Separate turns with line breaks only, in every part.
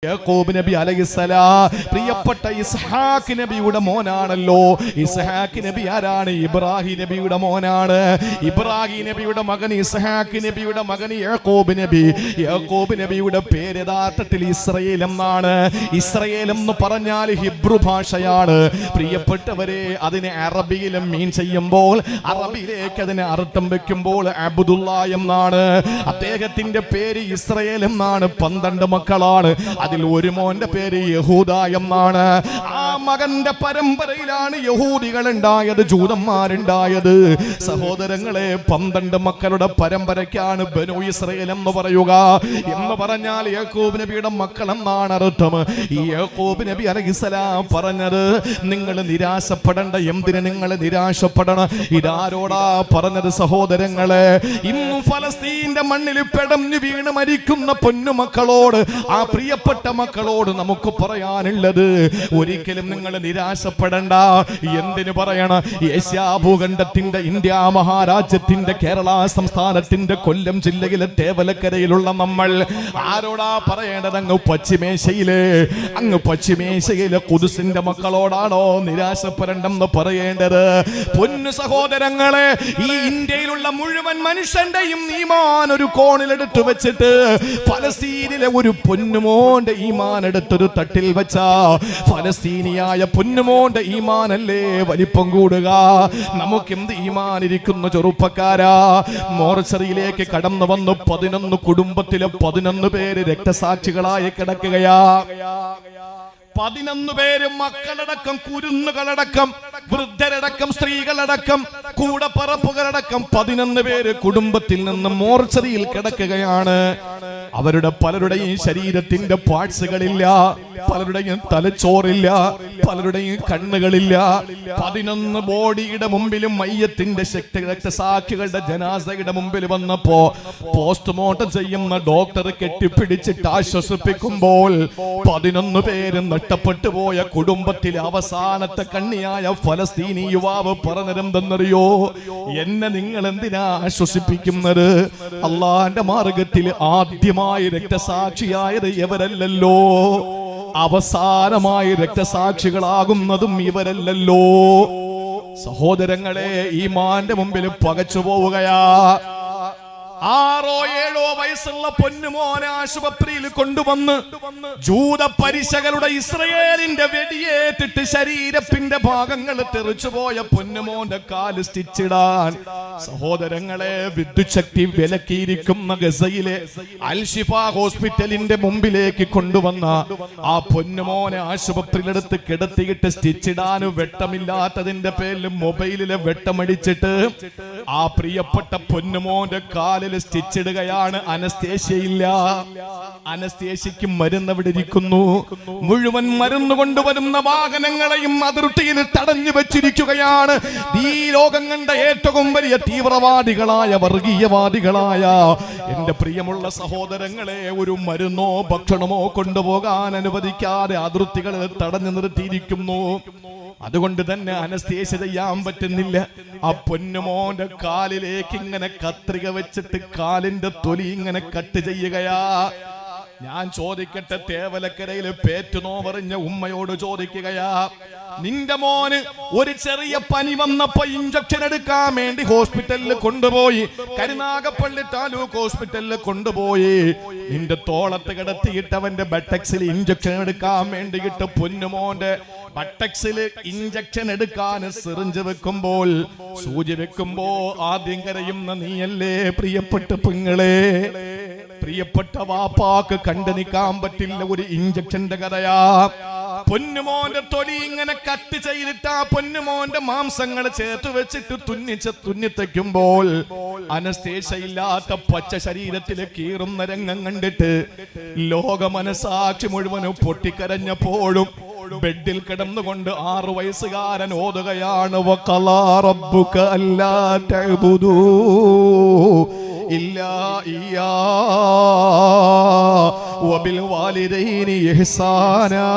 യാക്കൂബ് നബി അലൈഹിസ്സലാം പ്രിയപ്പെട്ട ഇസ്ഹാഖ് നബിയുടെ മോനാണല്ലോ. ഇസ്ഹാഖ് നബി ആരാണ്? ഇബ്രാഹിം നബിയുടെ മോനാണ്. ഇബ്രാഹിം നബിയുടെ മകൻ ഇസ്ഹാഖ് നബിയുടെ മകൻ യാക്കൂബ് നബി. യാക്കൂബ് നബിയുടെ പേര് യഥാർത്ഥത്തിൽ ഇസ്രയേൽ എന്നാണ്. ഇസ്രയേൽ എന്ന് പറഞ്ഞാൽ ഹിബ്രു ഭാഷയാണ്. പ്രിയപ്പെട്ടവരെ, അതിനെ അറബിയിലും മീൻ ചെയ്യുമ്പോൾ അറബിയിലേക്ക് അതിനെ അർത്ഥം വെക്കുമ്പോൾ അബ്ദുള്ള എന്നാണ്. അദ്ദേഹത്തിന്റെ പേര് ഇസ്രയേൽ എന്നാണ്. 12 മക്കളാണ്. അതിൽ ഒരു മോന്റെ പേര് യഹൂദ എന്നാണ്. ആ മകന്റെ പരമ്പരയിലാണ് യഹൂദികൾ ഉണ്ടായത്, ജൂതന്മാരുണ്ടായത്. സഹോദരങ്ങളെ, 12 മക്കളുടെ പരമ്പരയ്ക്കാണ് ബനു ഇസ്രായേൽ എന്ന് പറയുക. എന്ന് പറഞ്ഞാൽ യാക്കൂബ് നബിയുടെ മക്കൾ എന്നാണ് അർത്ഥം. ഈ യാക്കൂബ് നബി അലൈഹിസ്സലാം പറഞ്ഞത്, നിങ്ങൾ നിരാശപ്പെടേണ്ട. എന്തിന് നിങ്ങൾ നിരാശപ്പെടണം? ഇതാരോടാ പറഞ്ഞത്? സഹോദരങ്ങളെ, ഇന്ന് ഫലസ്തീന്റെ മണ്ണിൽ പെടഞ്ഞു വീണ് മരിക്കുന്ന പൊന്നുമക്കളോട്, ആ പ്രിയപ്പെട്ട മക്കളോട് നമുക്ക് പറയാനുള്ളത്, ഒരിക്കലും നിങ്ങൾ നിരാശപ്പെടണ്ട. എന്തിനു പറയണം? ഏഷ്യാ ഭൂഖണ്ഡത്തിന്റെ, ഇന്ത്യ മഹാരാജ്യത്തിന്റെ, കേരള സംസ്ഥാനത്തിന്റെ കൊല്ലം ജില്ലയിലെ തേവലക്കരയിലുള്ള നമ്മൾ ആരോടാ പറയേണ്ടത്? അങ്ങ് പശ്ചിമേഷ്യയിലെ ഖുദ്സിന്റെ മക്കളോടാണോ നിരാശപ്പെടണ്ടെന്ന് പറയേണ്ടത്? പൊന്നു സഹോദരങ്ങളെ, ഈ ഇന്ത്യയിലുള്ള മുഴുവൻ മനുഷ്യന്റെയും ഈമാൻ ഒരു കോണിലെടുത്തു വെച്ചിട്ട് ഫലസ്തീനിലെ ഒരു പൊന്നുമോന്റെ ഈമാൻ എടുത്തൊരു തട്ടിൽ വെച്ച ഫലസ്തീനിയായ പൊന്നുമോന്റെ ഈമാനല്ലേ വലിപ്പം കൂടുക? നമുക്ക് എന്ത് ഈമാൻ ഇരിക്കുന്നു ചെറുപ്പക്കാരാ? മോർച്ചറിയിലേക്ക് കടന്നു വന്ന് 11 കുടുംബത്തിലെ 11 പേര് രക്തസാക്ഷികളായി കിടക്കുകയാ. 11 പേര്, മക്കളടക്കം, കുരുന്നുകളടക്കം, വൃദ്ധരടക്കം, സ്ത്രീകളടക്കം, കൂടപ്പറപ്പുകളടക്കം 11 പേര് കുടുംബത്തിൽ നിന്ന് മോർച്ചറിയിൽ കിടക്കുകയാണ്. അവരുടെ പലരുടെയും ശരീരത്തിന്റെ പാർട്സുകളില്ല, പലരുടെയും തലച്ചോറില്ല, പലരുടെയും കണ്ണുകളില്ല. 11 ബോഡിയുടെ മുമ്പിലും മയ്യത്തിന്റെ രക്തസാക്ഷികളുടെ ജനാസയുടെ മുമ്പിൽ വന്നപ്പോ പോസ്റ്റ്മോർട്ടം ചെയ്യുന്ന ഡോക്ടർ കെട്ടിപ്പിടിച്ചിട്ട് ആശ്വസിപ്പിക്കുമ്പോൾ 11 പേര് നഷ്ടപ്പെട്ടു പോയ കുടുംബത്തിലെ അവസാനത്തെ കണ്ണിയായ ഫലസ്തീനി യുവാവ് പറഞ്ഞതെന്തെന്നറിയോ? എന്നെ നിങ്ങൾ എന്തിനാ ആശ്വസിപ്പിക്കുന്നത്? അള്ളാന്റെ മാർഗത്തിൽ ആദ്യമായി രക്തസാക്ഷിയായത് ഇവരല്ലല്ലോ, അവസാനമായി രക്തസാക്ഷികളാകുന്നതും ഇവരല്ലല്ലോ. സഹോദരങ്ങളെ, ഈമാന്റെ മുമ്പിൽ പകച്ചു പോവുകയാ. 6 or 7 വയസ്സുള്ള പൊന്നുമോനെ ആശുപത്രിയിൽ കൊണ്ടുവന്ന് ജൂത പരിശകളുടെ ഇസ്രയേലിന്റെ വെടിയേറ്റിട്ട് ശരീരത്തിന്റെ ഭാഗങ്ങൾ തെറിച്ചുപോയ പൊന്നുമോന്റെ കാല് സ്റ്റിച്ചിടാൻ സഹോദരങ്ങളെ വിദ്യുച്ഛക്തി വിലക്കിയിരിക്കുന്ന ഗസയിലെ അൽഷിഫ ഹോസ്പിറ്റലിന്റെ മുമ്പിലേക്ക് കൊണ്ടുവന്ന ആ പൊന്നുമോനെ ആശുപത്രിയിലെടുത്ത് കിടത്തിയിട്ട് സ്റ്റിച്ചിടാൻ വെട്ടമില്ലാത്തതിന്റെ പേരിൽ മൊബൈലിലെ വെട്ടമടിച്ചിട്ട് ആ പ്രിയപ്പെട്ട പൊന്നുമോന്റെ കാലിൽ സ്റ്റിച്ചിടുകയാണ്. അനസ്തേഷ്യയില്ല. അനസ്തേഷ്യക്ക് മരുന്ന് അവിടെ ഇരിക്കുന്നു. മുഴുവൻ മരുന്ന് കൊണ്ടുവരുന്ന വാഹനങ്ങളെയും അതിർത്തിയിൽ തടഞ്ഞു വെച്ചിരിക്കുകയാണ്. ഈ ലോകം കണ്ട ഏറ്റവും വലിയ തീവ്രവാദികളായ, വർഗീയവാദികളായ എന്റെ പ്രിയമുള്ള സഹോദരങ്ങളെ, ഒരു മരുന്നോ ഭക്ഷണമോ കൊണ്ടുപോകാൻ അനുവദിക്കാതെ അതിർത്തികളിൽ തടഞ്ഞു നിർത്തിയിരിക്കുന്നു. അതുകൊണ്ട് തന്നെ അനസ്തേഷ്യ ചെയ്യാൻ പറ്റുന്നില്ല. ആ പൊന്നുമോന്റെ കാലിലേക്ക് ഇങ്ങനെ കത്രിക വെച്ചിട്ട് കാലിന്റെ തൊലി ഇങ്ങനെ കട്ട് ചെയ്യുകയാ. ഞാൻ ചോദിക്കട്ടെ, തേവലക്കരയിൽ പേറ്റുനോവറിഞ്ഞ ഉമ്മയോട് ചോദിക്കുകയാ, നിന്റെ മോന് ഒരു ചെറിയ പനി വന്നപ്പോ ഇഞ്ചക്ഷൻ എടുക്കാൻ വേണ്ടി ഹോസ്പിറ്റലിൽ കൊണ്ടുപോയി, കരുനാഗപ്പള്ളി താലൂക്ക് ഹോസ്പിറ്റലിൽ കൊണ്ടുപോയി. നിന്റെ തോളത്ത് കിടത്തിയിട്ട് അവന്റെ ബട്ടക്സിൽ ഇഞ്ചക്ഷൻ എടുക്കാൻ വേണ്ടിയിട്ട് പൊന്നുമോന്റെ ബട്ടക്സിൽ ഇഞ്ചക്ഷൻ എടുക്കാൻ സിറിഞ്ച് വെക്കുമ്പോൾ, സൂചി വെക്കുമ്പോ ആദ്യം കരയുന്ന നീയല്ലേ പ്രിയപ്പെട്ട പെങ്ങളെ? പ്രിയപ്പെട്ട വാപ്പാക്ക് കണ്ടു നിൽക്കാൻ പറ്റില്ല ഒരു ഇഞ്ചക്ഷന്റെ കഥയാ. പൊന്നുമോന്റെ തൊലി ഇങ്ങനെ കട്ട് ചെയ്തിട്ട് ആ പൊന്നുമോന്റെ മാംസങ്ങൾ ചേർത്ത് വെച്ചിട്ട് തുന്നിത്തയ്ക്കുമ്പോൾ അനസ്തേഷ്യയില്ലാത്ത പച്ച ശരീരത്തിലെ കീറുന്ന രംഗം കണ്ടിട്ട് ലോക മനസാക്ഷി മുഴുവനും പൊട്ടിക്കരഞ്ഞപ്പോഴും ബെഡിൽ കിടന്നുകൊണ്ട് 6 വയസ്സുകാരൻ ഓതുകയാണ്, വഖളാ റബ്ബുക അല്ലാ തഅ്ബുദൂ ഇല്ലാ ഇയ്യാ വബിൽ വാലിദൈനി ഇഹ്സാനാ.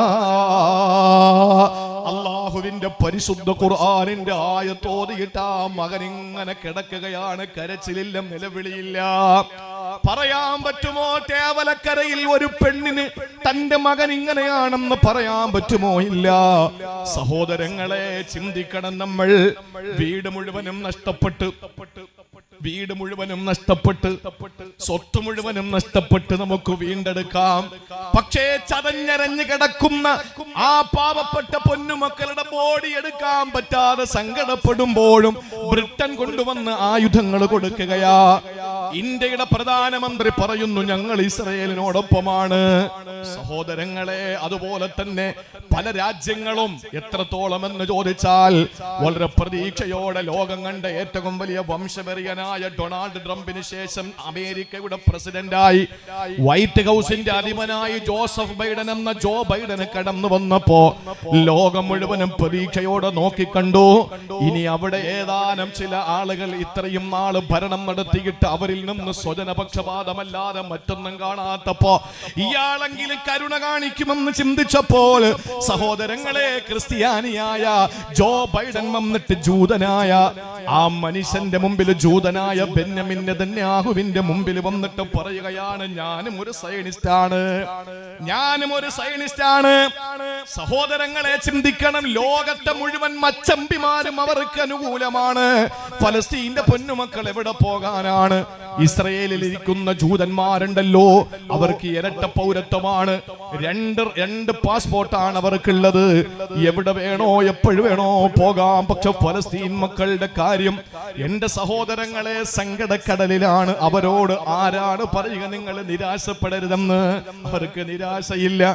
അല്ലാഹുവിന്റെ പരിശുദ്ധ ഖുർആനിന്റെ ആയത്ത് ഓതിയിട്ട് ആ മകൻ ഇങ്ങനെ കിടക്കുകയാണ്. കരച്ചിലില്ല, നിലവിളിയില്ല. പറയാൻ പറ്റുമോ? തേവലക്കരയിൽ ഒരു പെണ്ണിന് തന്റെ മകൻ ഇങ്ങനെയാണെന്ന് പറയാൻ പറ്റുമോ? ഇല്ല. സഹോദരങ്ങളെ, ചിന്തിക്കണം. നമ്മൾ വീട് മുഴുവനും നഷ്ടപ്പെട്ട്, സ്വത്ത് മുഴുവനും നഷ്ടപ്പെട്ട് നമുക്ക് വീണ്ടെടുക്കാം. പക്ഷേ ചതഞ്ഞരഞ്ഞ് കിടക്കുന്ന ആ പാവപ്പെട്ട പൊന്നുമക്കളുടെ ബോഡി എടുക്കാൻ പറ്റാതെ സങ്കടപ്പെടുമ്പോഴും ബ്രിട്ടൻ കൊണ്ടുവന്ന് ആയുധങ്ങൾ കൊടുക്കുകയാ. ഇന്ത്യയുടെ പ്രധാനമന്ത്രി പറയുന്നു ഞങ്ങൾ ഇസ്രയേലിനോടൊപ്പമാണ്. സഹോദരങ്ങളെ, അതുപോലെ തന്നെ പല രാജ്യങ്ങളും എത്രത്തോളം എന്ന് ചോദിച്ചാൽ വളരെ പ്രതീക്ഷയോടെ ലോകം കണ്ട ഏറ്റവും വലിയ വംശവെറിയനായ ഡൊണാൾഡ് ട്രംപിന് ശേഷം അമേരിക്കയുടെ പ്രസിഡന്റായി വൈറ്റ് ഹൗസിന്റെ അധിപനായി ജോസഫ് ബൈഡൻ എന്ന ജോ ബൈഡന് കടന്നു വന്നപ്പോ ലോകം മുഴുവനും പ്രതീക്ഷയോടെ നോക്കിക്കണ്ടു. ഇനി അവിടെ ഏതാനും ചില ആളുകൾ ഇത്രയും നാള് ഭരണം നടത്തിയിട്ട് അവരിൽ നിന്ന് സ്വജനപക്ഷപാതമല്ലാതെ മറ്റൊന്നും കാണാത്തപ്പോ ഇയാളെങ്കിലും കരുണ കാണിക്കുമെന്ന് ചിന്തിച്ചപ്പോൾ സഹോദരങ്ങളെ, ക്രിസ്ത്യാനിയായ ജോ ബൈഡൻ വന്നിട്ട് ജൂതനായ ആ മനുഷ്യന്റെ മുമ്പിൽ, ജൂതനായ ബെന്യാമിൻ നെതന്യാഹുവിന്റെ മുമ്പിൽ വന്നിട്ട് പറയുകയാണ് ഞാനും ഒരു സയനിസ്റ്റാണ്. സഹോദരങ്ങളെ, ചിന്തിക്കണം. ലോകത്തെ മുഴുവൻ മച്ചമ്പിമാരും അവർക്ക് അനുകൂലമാണ്. ഫലസ്തീന്റെ പൊന്നുമക്കൾ എവിടെ പോകാനാണ്? ഇസ്രയേലിൽ ഇരിക്കുന്ന ജൂതന്മാരുണ്ടല്ലോ, അവർക്ക് ഇരട്ട പൗരത്വമാണ്. രണ്ട് പാസ്പോർട്ടാണ് അവർക്കുള്ളത്. എവിടെ വേണോ എപ്പോഴും വേണോ പോകാം. പക്ഷെ ഫലസ്തീൻ മക്കളുടെ കാര്യം, എന്റെ സഹോദരങ്ങളെ, സങ്കടക്കടലിലാണ്. അവരോട് ആരാണ് പറയുക നിങ്ങൾ നിരാശപ്പെടരുതെന്ന്? അവർക്ക് നിരാശയില്ല.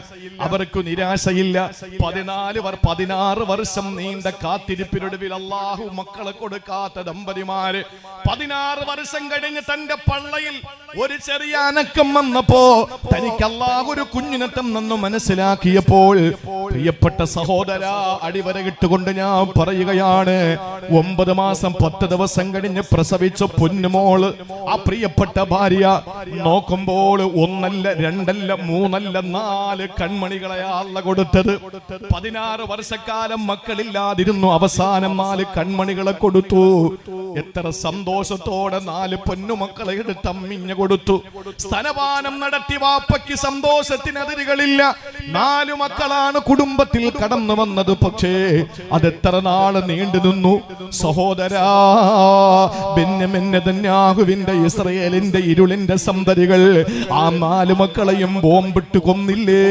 16 വർഷം നീണ്ട കാത്തിരിപ്പിനൊടുവിൽ അല്ലാഹു മക്കളെ കൊടുക്കാത്ത ദമ്പതിമാര് 16 വർഷം കഴിഞ്ഞ് തന്റെ പള്ളയിൽ ഒരു ചെറിയ അനക്കം വന്നപ്പോ തനിക്ക് അല്ലാഹു ഒരു കുഞ്ഞിനെ തന്നെന്ന് മനസ്സിലാക്കിയപ്പോൾ, പ്രിയപ്പെട്ട സഹോദര, അടിവരയിട്ടുകൊണ്ട് ഞാൻ പറയുകയാണ്, 9 മാസം 10 ദിവസം കഴിഞ്ഞ് പ്രസവിച്ച പൊന്നുമോള്, ആ പ്രിയപ്പെട്ട ഭാര്യ നോക്കുമ്പോൾ 1 അല്ല 2 അല്ല 3 അല്ല 4 കൺമണികളെയാള കൊടുത്തത്. 16 വർഷക്കാലം മക്കളില്ലാതിരുന്നു. അവസാനം 4 കൺമണികളെ കൊടുത്തു. എത്ര സന്തോഷത്തോടെ 4 പൊന്നുമക്കളെ എടുത്ത് അമ്മിഞ്ഞ കൊടുത്തു. സ്തനപാനം നടത്തി. വാപ്പയ്ക്ക് സന്തോഷത്തിനതിരുകളില്ല. 4 മക്കളാണ് കുടുംബത്തിൽ കടന്നു വന്നത്. പക്ഷേ അതെത്ര നാള് നീണ്ടു നിന്നു സഹോദരാ. ബെന്യാമിൻ നെതന്യാഹുവിന്റെ ഇസ്രയേലിന്റെ ഇരുളിന്റെ സന്തതികൾ ആ 4 മക്കളെയും ബോംബിട്ട് കൊന്നില്ലേ?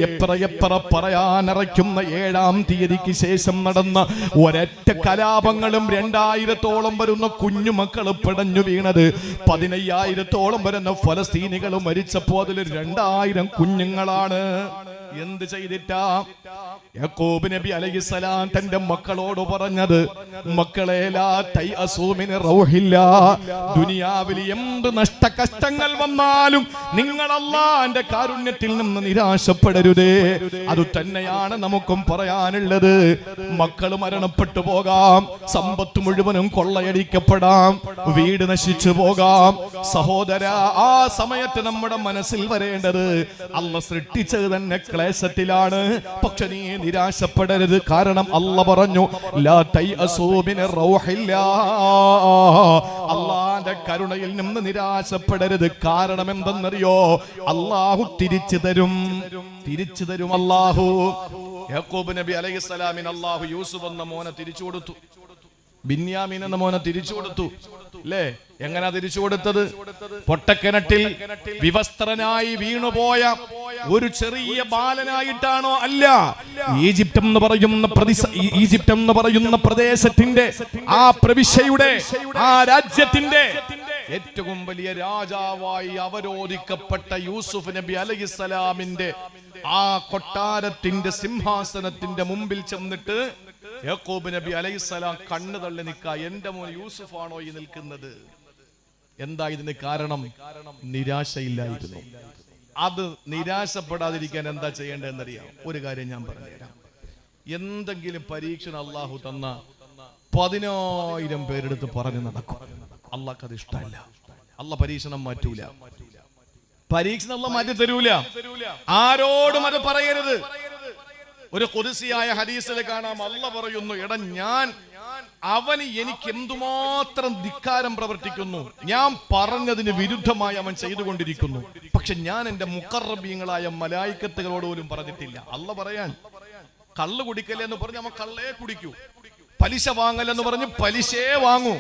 എത്ര പറയാനറയ്ക്കുന്ന 7-ാം തീയതിക്ക് ശേഷം നടന്ന ഒരൊറ്റ കലാപങ്ങളും 2000-ഓളം വരുന്ന കുഞ്ഞുമക്കൾ പിടഞ്ഞു വീണത്, 15,000-ഓളം വരുന്ന ഫലസ്തീനികൾ മരിച്ചപ്പോ അതിൽ 2000 കുഞ്ഞുങ്ങളാണ്. എന്ത് ചെയ്തിട്ടാ? യാക്കൂബ് നബി അലൈഹിസ്സലാം തന്റെ മക്കളോട് പറഞ്ഞത്, മക്കളെ, ലാ തൈഅസൂ മിൻ റൗഹില്ലാ, ദുനിയാവിൽ എന്ത് നഷ്ടകഷ്ടങ്ങൾ വന്നാലും നിങ്ങൾ അല്ലാഹുവിന്റെ കാരുണ്യത്തിൽ നിന്ന് നിരാശപ്പെടരുതേ. അത് തന്നെയാണ് നമുക്കും പറയാനുള്ളത്. മക്കൾ മരണപ്പെട്ടു പോകാം, സമ്പത്ത് മുഴുവനും കൊള്ളയടിക്കപ്പെടാം, വീട് നശിച്ചു പോകാം. സഹോദര, ആ സമയത്ത് നമ്മുടെ മനസ്സിൽ വരേണ്ടത് അല്ലാഹ് സൃഷ്ടിച്ചത് തന്നെ ക്ലേശത്തിലാണ്. പക്ഷെ നീ നിരാശപ്പെടരുത്. കാരണം അല്ലാഹ് പറഞ്ഞു, ലാ തൈഅസൂ മിൻ റൗഹില്ലാ, അല്ലാഹുവിന്റെ കരുണയിൽ നിന്ന് നിരാശപ്പെടരുത്. കാരണം എന്തെന്നറിയോ? അല്ലാഹു തിരിച്ചു തരും. അല്ലാഹു യാക്കൂബ് നബി അലൈഹിസ്സലാമിന് അല്ലാഹു യൂസുഫ് എന്ന മോനെ തിരിച്ചു കൊടുത്തു. ബിന്യാമീൻ എന്ന മോനെ തിരിച്ചു കൊടുത്തു. അല്ലേ? എങ്ങനെ തിരിച്ചു കൊടുത്തത്? പൊട്ടക്കിണറ്റിൽ വിവസ്ത്രനായി വീണുപോയ ഒരു ചെറിയ ബാലനായിട്ടാണോ? അല്ല. ഈജിപ്റ്റ് എന്ന് പറയുന്ന പ്രദേശത്തിന്റെ, ആ പ്രവിശ്യയുടെ, ആ രാജ്യത്തിന്റെ ഏറ്റവും വലിയ രാജാവായി അവരോധിക്കപ്പെട്ട യൂസുഫ് നബി അലൈഹിസ്സലാമിന്റെ ആ കൊട്ടാരത്തിന്റെ സിംഹാസനത്തിന്റെ മുമ്പിൽ ചെന്നിട്ട് യാക്കൂബ് നബി അലൈഹിസ്സലാം കണ്ണു തള്ളി നിൽക്കുക. എന്റെ മോൻ യൂസുഫാണോ ഈ നിൽക്കുന്നത്? എന്താ ഇതിന് കാരണം? നിരാശയില്ലായിരുന്നു. അത് നിരാശപ്പെടാതിരിക്കാൻ എന്താ ചെയ്യേണ്ടതെന്നറിയാം? ഒരു കാര്യം ഞാൻ പറഞ്ഞുതരാം. എന്തെങ്കിലും പരീക്ഷണം അള്ളാഹു തന്ന 10,000 പേരെടുത്ത് പറഞ്ഞു നടക്കും. അള്ളാഹ്ക്ക് അത് ഇഷ്ടമല്ല. അള്ളാഹ് പരീക്ഷണം മാറ്റൂല. പരീക്ഷണം അള്ളാഹ് മാറ്റി തരൂല. ആരോടും അത് പറയരുത്. ഒരു ഖുദ്സിയായ ഹദീസിൽ കാണാം, അള്ളാഹ് പറയുന്നു, എടാ, ഞാൻ അവന് എനിക്ക് എന്തുമാത്രം ധിക്കാരം പ്രവർത്തിക്കുന്നു, ഞാൻ പറഞ്ഞതിന് വിരുദ്ധമായി അവൻ ചെയ്തുകൊണ്ടിരിക്കുന്നു. പക്ഷെ ഞാൻ എന്റെ മുഖറബീങ്ങളായ മലായിക്കത്തുകളോട് പോലും പറഞ്ഞിട്ടില്ല. അല്ല പറയാൻ കള്ള് കുടിക്കല്ലേ എന്ന് പറഞ്ഞ് അവൻ കള്ളേ കുടിക്കൂ, പലിശ വാങ്ങലെന്ന് പറഞ്ഞ് പലിശയെ വാങ്ങൂ,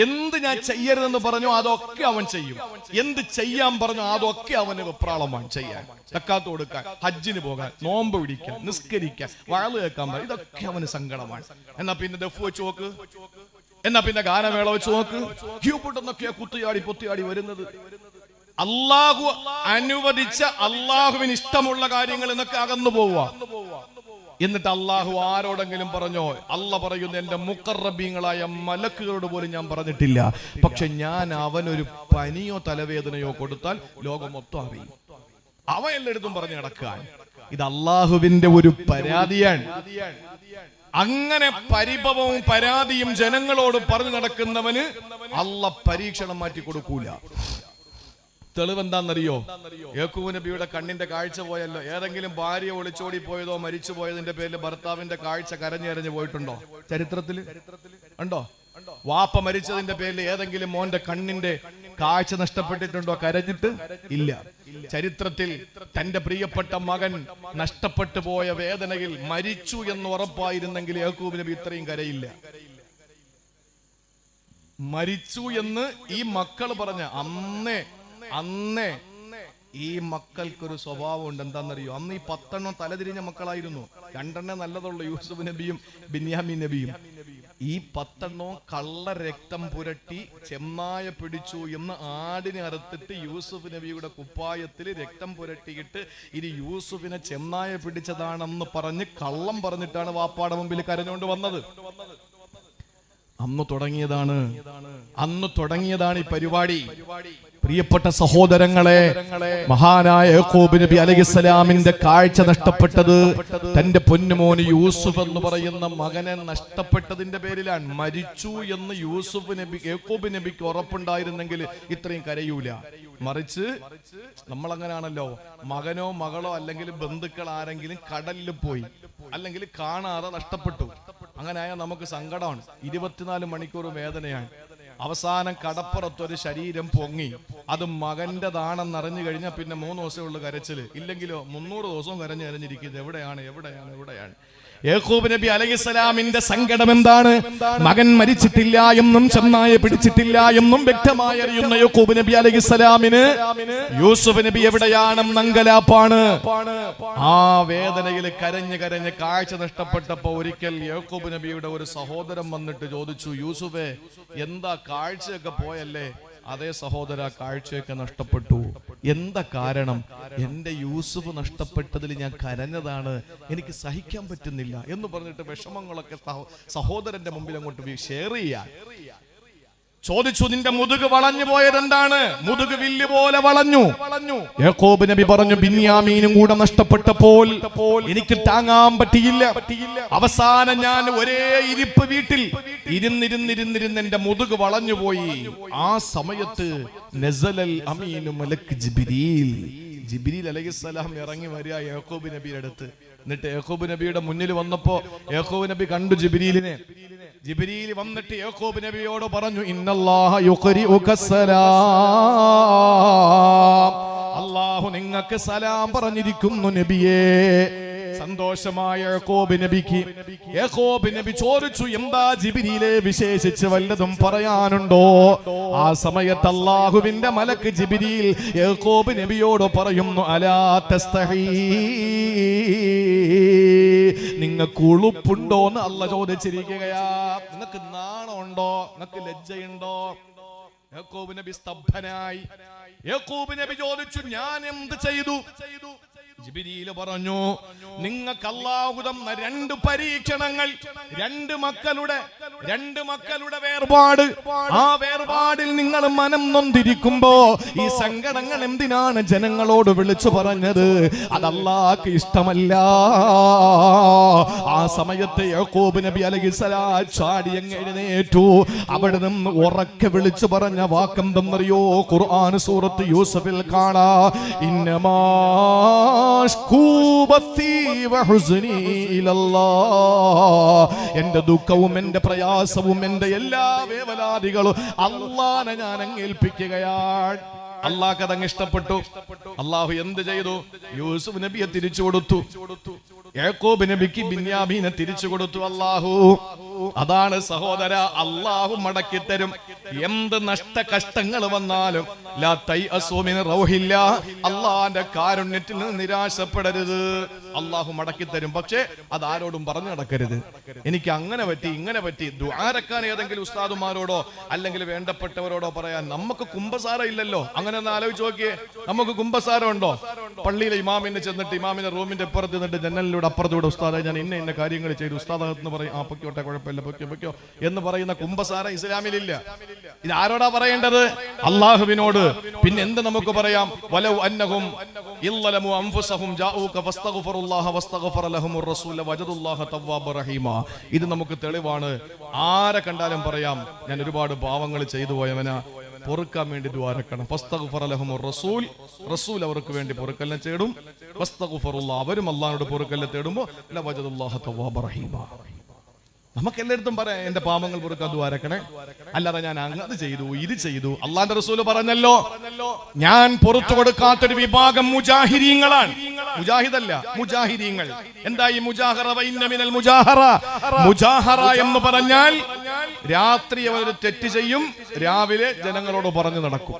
എന്ത് ഞാൻ ചെയ്യരുതെന്ന് പറഞ്ഞു അതൊക്കെ അവൻ ചെയ്യും, എന്ത് ചെയ്യാൻ പറഞ്ഞു അതൊക്കെ അവന് വെപ്രാളമാണ് ചെയ്യാൻ. സക്കാത്ത് കൊടുക്കാൻ, ഹജ്ജിന് പോകാൻ, നോമ്പ് പിടിക്കാൻ, നിസ്കരിക്കാൻ, വഅള് കേൾക്കാൻ, ഇതൊക്കെ അവന് സങ്കടമാണ്. എന്നാ പിന്നെ ദഫ് വെച്ച് നോക്ക്, എന്നാ പിന്നെ ഗാനമേള വെച്ച് നോക്ക്, ക്യൂപിട്ടൊന്നൊക്കെയാ കുത്തിയാടി പൊത്തിയാടി വരുന്നത്. അള്ളാഹു അനുവദിച്ച അള്ളാഹുവിന് ഇഷ്ടമുള്ള കാര്യങ്ങൾ എന്നൊക്കെ അകന്നു പോവുക. എന്നിട്ട് അള്ളാഹു ആരോടെങ്കിലും പറഞ്ഞോ? അല്ല പറയുന്നു, എന്റെ മുഖറബീങ്ങളായ മലക്കുകളോട് പോലും ഞാൻ പറഞ്ഞിട്ടില്ല. പക്ഷെ ഞാൻ അവനൊരു പനിയോ തലവേദനയോ കൊടുത്താൽ ലോകം മൊത്തം അറിയും. അവൻ എല്ലായിടത്തും പറഞ്ഞു നടക്കാൻ. ഇത് അള്ളാഹുവിന്റെ ഒരു പരാതിയാണ്. അങ്ങനെ പരിഭവവും പരാതിയും ജനങ്ങളോട് പറഞ്ഞു നടക്കുന്നവന് അല്ല പരീക്ഷണം മാറ്റി കൊടുക്കൂല. തെളിവെന്താന്നറിയോ? യാക്കൂബ് നബിയുടെ കണ്ണിന്റെ കാഴ്ച പോയല്ലോ. ഏതെങ്കിലും ഭാര്യ ഒളിച്ചോടി പോയതോ മരിച്ചു പോയതിന്റെ പേരിൽ ഭർത്താവിന്റെ കാഴ്ച കരഞ്ഞെറിഞ്ഞു പോയിട്ടുണ്ടോ? ചരിത്രത്തിൽ ഉണ്ടോ? വാപ്പ മരിച്ചതിന്റെ പേരിൽ ഏതെങ്കിലും മോന്റെ കണ്ണിന്റെ കാഴ്ച നഷ്ടപ്പെട്ടിട്ടുണ്ടോ കരഞ്ഞിട്ട്? ഇല്ല. ചരിത്രത്തിൽ തന്റെ പ്രിയപ്പെട്ട മകൻ നഷ്ടപ്പെട്ടു പോയ വേദനയിൽ മരിച്ചു എന്ന് ഉറപ്പായിരുന്നെങ്കിൽ യാക്കൂബ് നബി ഇത്രയും കരയില്ല. മരിച്ചു എന്ന് ഈ മക്കൾ പറഞ്ഞ അന്നേ ഈ മക്കൾക്കൊരു സ്വഭാവം ഉണ്ട്. എന്താണെന്നറിയോ? അന്ന് ഈ 10 തലതിരിഞ്ഞ മക്കളായിരുന്നു. 2 നല്ലതുള്ളൂ, യൂസുഫ് നബിയും ബിന്യാമിൻ നബിയും. ഈ 10 കള്ള രക്തം പുരട്ടി ചെന്നായ പിടിച്ചു എന്ന് ആടിനെ അറുത്തിട്ട് യൂസുഫ് നബിയുടെ കുപ്പായത്തിൽ രക്തം പുരട്ടിയിട്ട് ഇനി യൂസുഫിനെ ചെന്നായ പിടിച്ചതാണെന്ന് പറഞ്ഞ് കള്ളം പറഞ്ഞിട്ടാണ് വാപ്പാടെ മുമ്പിൽ കരഞ്ഞുകൊണ്ട് വന്നത്. അന്ന് തുടങ്ങിയതാണ് ഈ പരിപാടി. പ്രിയപ്പെട്ട സഹോദരങ്ങളെ, മഹാനായ യാക്കൂബ് നബി അലൈഹിസ്സലാമിന്റെ കാഴ്ച നഷ്ടപ്പെട്ടത് തന്റെ പൊന്നുമോന് യൂസുഫ് എന്ന് പറയുന്ന മകനെ നഷ്ടപ്പെട്ടതിന്റെ പേരിലാണ്. മരിച്ചു എന്ന് യാക്കൂബ് നബിക്ക് ഉറപ്പുണ്ടായിരുന്നെങ്കിൽ ഇത്രയും കരയൂല. മറിച്ച് നമ്മളങ്ങനാണല്ലോ, മകനോ മകളോ അല്ലെങ്കിൽ ബന്ധുക്കൾ ആരെങ്കിലും കടലിൽ പോയി അല്ലെങ്കിൽ കാണാതെ നഷ്ടപ്പെട്ടു, അങ്ങനെയായ നമുക്ക് സങ്കടമാണ്. 24 മണിക്കൂർ വേദനയാണ്. അവസാനം കടപ്പുറത്തൊരു ശരീരം പൊങ്ങി, അത് മകന്റെതാണെന്ന് അറിഞ്ഞു കഴിഞ്ഞാൽ പിന്നെ 3 ദിവസമുള്ള കരച്ചില്. ഇല്ലെങ്കിലോ 300 ദിവസവും കരഞ്ഞിരിക്കുന്നത് എവിടെയാണ്. യാക്കൂബ് നബി അലൈഹിസ്സലാമിന്റെ സങ്കടം എന്താണ്? മകൻ മരിച്ചിട്ടില്ല എന്നും ചെന്നായ പിടിച്ചിട്ടില്ല എന്നും വ്യക്തമായി അറിയുന്ന യാക്കൂബ് നബി അലൈഹിസ്സലാമിന് യൂസുഫ് നബി എവിടെയാണെന്ന് അങ്കലാപ്പാണ്. ആ വേദനയിൽ കരഞ്ഞ് കാഴ്ച നഷ്ടപ്പെട്ടപ്പോ ഒരിക്കൽ യാക്കൂബ് നബിയുടെ ഒരു സഹോദരൻ വന്നിട്ട് ചോദിച്ചു, യൂസുഫേ, എന്താ കാഴ്ചയൊക്കെ പോയല്ലേ? അതേ സഹോദര, കാഴ്ചയൊക്കെ നഷ്ടപ്പെട്ടു. എന്താ കാരണം? എന്റെ യൂസുഫ് നഷ്ടപ്പെട്ടതിൽ ഞാൻ കരഞ്ഞതാണ്, എനിക്ക് സഹിക്കാൻ പറ്റുന്നില്ല എന്ന് പറഞ്ഞിട്ട് വിഷമങ്ങളൊക്കെ സഹോദരന്റെ മുമ്പിൽ അങ്ങോട്ട് ഷെയർ ചെയ്യാൻ ചോദിച്ചു. നിന്റെ മുതുക് വളഞ്ഞു പോയതെന്താണ്? മുതുക് വില്ല് പോലെ വളഞ്ഞു. യാക്കൂബ് നബി പറഞ്ഞു, ബിന്യാമീനും കൂടെ നഷ്ടപ്പെട്ടപ്പോൾ എനിക്ക് താങ്ങാൻ പറ്റിയില്ല. അവസാനം ഞാൻ ഒരേ ഇരിപ്പ് വീട്ടിൽ ഇരുന്നിരുന്ന് എന്റെ മുതുക് വളഞ്ഞു പോയി. ആ സമയത്ത് നസലൽ അമീനു മലക്ക് ജിബ്രീൽ അലൈഹിസ്സലാം ഇറങ്ങി വരിക യാക്കൂബ് നബിയുടെ അടുത്ത്. എന്നിട്ട് യാക്കൂബ് നബിയുടെ മുന്നിൽ വന്നപ്പോ യാക്കൂബ് നബി കണ്ടു ജിബ്രീലിനെ. ജിബ്രീൽ വന്നിട്ട് യാക്കൂബ് നബിയോട് പറഞ്ഞു, ഇന്നല്ലാഹ യുഖരിഉക സലാം, അല്ലാഹു നിങ്ങൾക്ക് സലാം പറഞ്ഞിരിക്കുന്നു നബിയേ. സന്തോഷമായ യാക്കൂബ് നബി ചോദിച്ചു, എന്താ ജിബ്രീലെ വിശേഷിച്ച് വല്ലതും പറയാനുണ്ടോ? ആ സമയത്ത് അല്ലാഹുവിന്റെ മലക്ക് ജിബ്രീൽ യാക്കൂബ് നബിയോട് പറയുന്നു, അലാ തസ്തഹീ, നിങ്ങൾക്ക് ഉളുപ്പുണ്ടോ എന്ന് അല്ല ചോദിച്ചിരിക്കുകയാ. നിങ്ങൾക്ക് നാണമുണ്ടോ? നിങ്ങൾക്ക് ലജ്ജയുണ്ടോ? യാക്കൂബ് നബി സ്തബ്ധനായി. യാക്കൂബ് നബി ചോദിച്ചു, ഞാൻ എന്ത് ചെയ്തു? ജിബ്രീൽ പറഞ്ഞു, നിങ്ങൾക്ക് അല്ലാഹു തന്ന 2 പരീക്ഷണങ്ങൾ, 2 മക്കളുടെ വേർപാട്. ആ വേർപാടിൽ നിങ്ങൾ മനം നൊന്തിരിക്കുമ്പോ ഈ സങ്കടങ്ങൾ എന്തിനാണ് ജനങ്ങളോട് വിളിച്ചു പറഞ്ഞത്? അത് അല്ലാഹുക്ക് ഇഷ്ടമല്ല. ആ സമയത്ത് യാക്കൂബ് നബി അലൈഹിസ്സലാം ചാടി അങ്ങ് എഴുന്നേറ്റു. അവിടെ നിന്ന് ഉറക്കെ വിളിച്ചു പറഞ്ഞ വാക്കെന്തെന്നറിയോ? ഖുർആൻ സൂറത്ത് യൂസുഫിൽ കാണാ, ഇന്നമാ എന്റെ ദുഃഖവും എന്റെ പ്രയാസവും എന്റെ എല്ലാ വേവലാദികളും അല്ലാഹനെ ഞാൻ അങ്ങേൽപ്പിക്കുകയാണ്. അള്ളാഹ് അതങ്ങ് ഇഷ്ടപ്പെട്ടു. അള്ളാഹു എന്ത് ചെയ്തു? യൂസുഫ് നബിയെ തിരിച്ചു കൊടുത്തു. യാക്കൂബ് നബിക്ക് ബിന്യാമീനെ തിരിച്ചു കൊടുത്തു അള്ളാഹു. അതാണ് സഹോദര, അള്ളാഹു മടക്കി തരും. എന്ത് നഷ്ട കഷ്ടങ്ങൾ വന്നാലും ലാ തൈഅസൂ മിൻ റൗഹില്ലാ, അള്ളാന്റെ കാരുണ്യത്തിൽ നിന്ന് നിരാശപ്പെടരുത്. അള്ളാഹു മടക്കി തരും. പക്ഷേ അത് ആരോടും പറഞ്ഞു നടക്കരുത്. എനിക്ക് അങ്ങനെ പറ്റി ഇങ്ങനെ പറ്റി. ദുആരക്കാൻ ഏതെങ്കിലും ഉസ്താദുമാരോടോ അല്ലെങ്കിൽ വേണ്ടപ്പെട്ടവരോടോ പറയാൻ നമുക്ക് കുമ്പസാരം ഇല്ലല്ലോ. അങ്ങനെ ഒന്ന് ആലോചിച്ച് നോക്കിയേ, നമുക്ക് കുമ്പസാരം ഉണ്ടോ? പള്ളിയിലെ ഇമാമിനെ ചെന്നിട്ട് ഇമാമിന്റെ റൂമിന്റെ അപ്പുറത്ത് നിന്നിട്ട് ജനലിലൂടെ അപ്പുറത്തൂടെ ഉസ്താദെ ഞാൻ ഇന്ന കാര്യങ്ങൾ ചെയ്തു, ഉസ്താദ് എന്ന് പറയും. ആ പൊക്കോട്ടെ, കുഴപ്പമില്ല, പൊക്കോ എന്ന് പറയുന്ന കുമ്പസാരം ഇസ്ലാമിലില്ല. ഇത് ആരോടാ പറയേണ്ടത്? അള്ളാഹുവിനോട്. പിന്നെ എന്ത് നമുക്ക് പറയാം? വലൗ അന്നഹും ഇല്ലലമു അൻഫുസഹും ജാഊക ഫസ്തഗ്ഫിറുല്ലാഹ വസ്തഗ്ഫറ ലഹുമുർ റസൂല വജദുല്ലാഹ തവ്വാബർ റഹീമ. ഇത് നമുക്ക് തെളിവാണ്. ആരെ കണ്ടാലും പറയാം, ഞാൻ ഒരുപാട് പാവങ്ങൾ ചെയ്തു പോയവനാ, പൊറുക്കാൻ വേണ്ടി ദ്വാരക്കണം. ഫസ്തഗ്ഫറ ലഹുമുർ റസൂൽ, റസൂൽ അവർക്ക് വേണ്ടി പൊറുക്കലിനെ തേടും. വസ്തഗ്ഫിറുല്ലാഹ്, അവരും അല്ലാഹുവിനോട് പൊറുക്കലിനെ തേടുമ്പോൾ ലവജദുല്ലാഹ തവ്വാബർ റഹീമ. നമുക്ക് എല്ലായിടത്തും പറയാം എന്റെ പാപങ്ങൾ പൊറുക്കാൻ ദ്വാരക്കണേ. അല്ലാതെ ഞാൻ അത് ചെയ്തു ഇത് ചെയ്തു. അള്ളാന്റെ റസൂല് പറഞ്ഞല്ലോ, ഞാൻ പുറത്തു കൊടുക്കാത്തൊരു വിഭാഗം മുജാഹിരീങ്ങളാണ്. മുജാഹിദല്ല, മുജാഹിരീങ്ങൾ. എന്താ ഈ മുജാഹറ? വഇന്ന മിനൽ മുജാഹറ. മുജാഹറ എന്ന് പറഞ്ഞാൽ രാത്രി അവരൊരു തെറ്റ് ചെയ്യും, രാവിലെ ജനങ്ങളോട് പറഞ്ഞു നടക്കും.